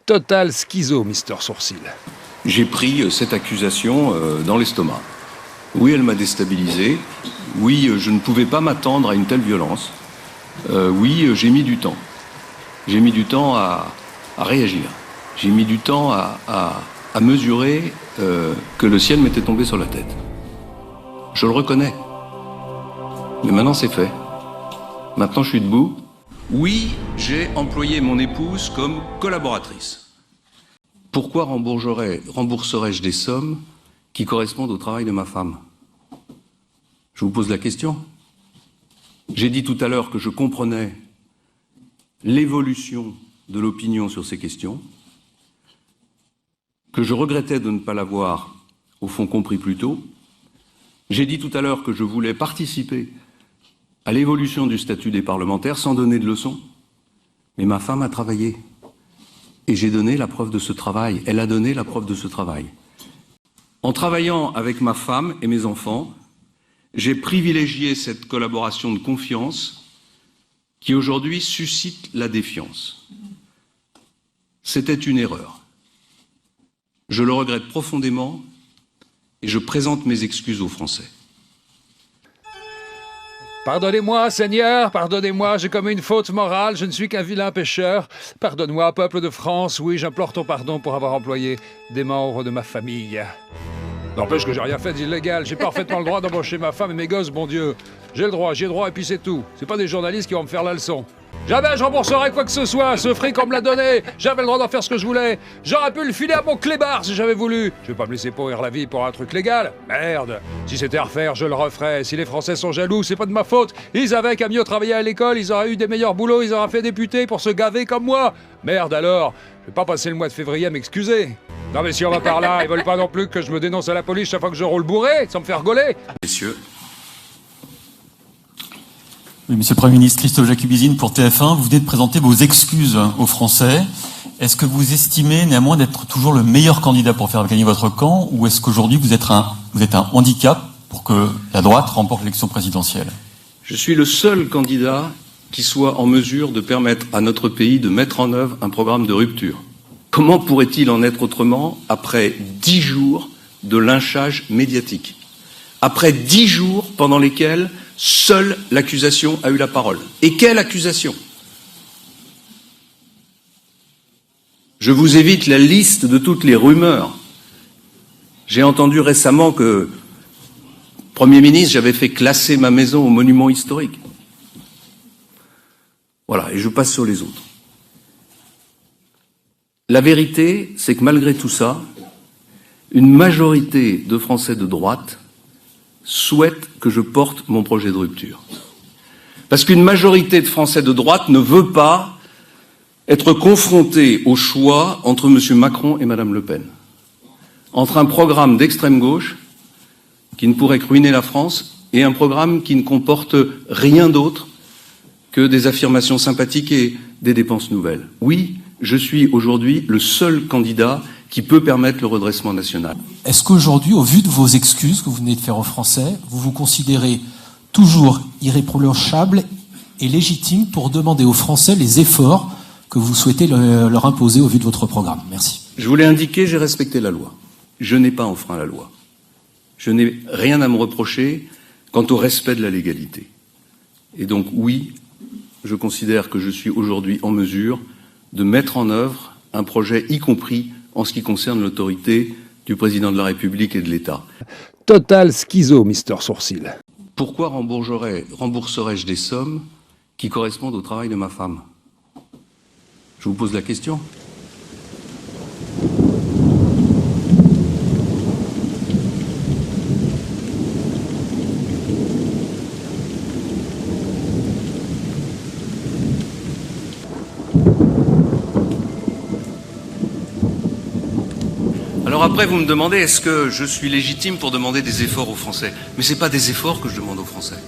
Total schizo, Mister Sourcil. J'ai pris cette accusation dans l'estomac. Oui, elle m'a déstabilisé. Oui, je ne pouvais pas m'attendre à une telle violence. Oui, j'ai mis du temps. J'ai mis du temps à réagir. J'ai mis du temps à mesurer que le ciel m'était tombé sur la tête. Je le reconnais. Mais maintenant, c'est fait. Maintenant, je suis debout. Oui, j'ai employé mon épouse comme collaboratrice. Pourquoi rembourserais-je des sommes qui correspondent au travail de ma femme? Je vous pose la question. J'ai dit tout à l'heure que je comprenais l'évolution de l'opinion sur ces questions, que je regrettais de ne pas l'avoir, au fond, compris plus tôt. J'ai dit tout à l'heure que je voulais participer à l'évolution du statut des parlementaires sans donner de leçons. Mais ma femme a travaillé. Et j'ai donné la preuve de ce travail. Elle a donné la preuve de ce travail. En travaillant avec ma femme et mes enfants, j'ai privilégié cette collaboration de confiance qui aujourd'hui suscite la défiance. C'était une erreur. Je le regrette profondément et je présente mes excuses aux Français. Pardonnez-moi, Seigneur, pardonnez-moi, j'ai commis une faute morale, je ne suis qu'un vilain pécheur. Pardonne-moi, peuple de France, oui, j'implore ton pardon pour avoir employé des membres de ma famille. N'empêche que j'ai rien fait d'illégal, j'ai parfaitement le droit d'embaucher ma femme et mes gosses, bon Dieu. J'ai le droit, j'y ai droit et puis c'est tout. C'est pas des journalistes qui vont me faire la leçon. Jamais je rembourserai quoi que ce soit, ce fric on me l'a donné, j'avais le droit d'en faire ce que je voulais. J'aurais pu le filer à mon clébard si j'avais voulu. Je vais pas me laisser pourrir la vie pour un truc légal. Merde, si c'était à refaire, je le referais. Si les Français sont jaloux, c'est pas de ma faute. Ils avaient qu'à mieux travailler à l'école, ils auraient eu des meilleurs boulots, ils auraient fait député pour se gaver comme moi. Merde alors, je vais pas passer le mois de février à m'excuser. Non mais si on va par là, ils veulent pas non plus que je me dénonce à la police chaque fois que je roule bourré, sans me faire gauler. Messieurs, oui, Monsieur le Premier ministre, Christophe Jacubizine pour TF1, vous venez de présenter vos excuses aux Français. Est-ce que vous estimez néanmoins d'être toujours le meilleur candidat pour faire gagner votre camp, ou est-ce qu'aujourd'hui vous êtes un handicap pour que la droite remporte l'élection présidentielle? je suis le seul candidat qui soit en mesure de permettre à notre pays de mettre en œuvre un programme de rupture. Comment pourrait-il en être autrement après 10 jours de lynchage médiatique? Après 10 jours pendant lesquels seule l'accusation a eu la parole. Et quelle accusation? Je vous évite la liste de toutes les rumeurs. J'ai entendu récemment que, Premier ministre, j'avais fait classer ma maison au monument historique. Voilà, et je passe sur les autres. La vérité, c'est que malgré tout ça, une majorité de Français de droite souhaite que je porte mon projet de rupture. Parce qu'une majorité de Français de droite ne veut pas être confrontée au choix entre M. Macron et Mme Le Pen. Entre un programme d'extrême gauche qui ne pourrait que ruiner la France et un programme qui ne comporte rien d'autre que des affirmations sympathiques et des dépenses nouvelles. Oui, je suis aujourd'hui le seul candidat qui peut permettre le redressement national. Est-ce qu'aujourd'hui, au vu de vos excuses que vous venez de faire aux Français, vous vous considérez toujours irréprochable et légitime pour demander aux Français les efforts que vous souhaitez leur imposer au vu de votre programme? Merci. Je vous l'ai indiqué, j'ai respecté la loi. Je n'ai pas enfreint la loi. Je n'ai rien à me reprocher quant au respect de la légalité. Et donc, oui, je considère que je suis aujourd'hui en mesure de mettre en œuvre un projet, y compris en ce qui concerne l'autorité du président de la République et de l'État. Total schizo, Mister Sourcil. Pourquoi rembourserais-je des sommes qui correspondent au travail de ma femme? Je vous pose la question. Alors après, vous me demandez, est-ce que je suis légitime pour demander des efforts aux Français? Mais ce n'est pas des efforts que je demande aux Français.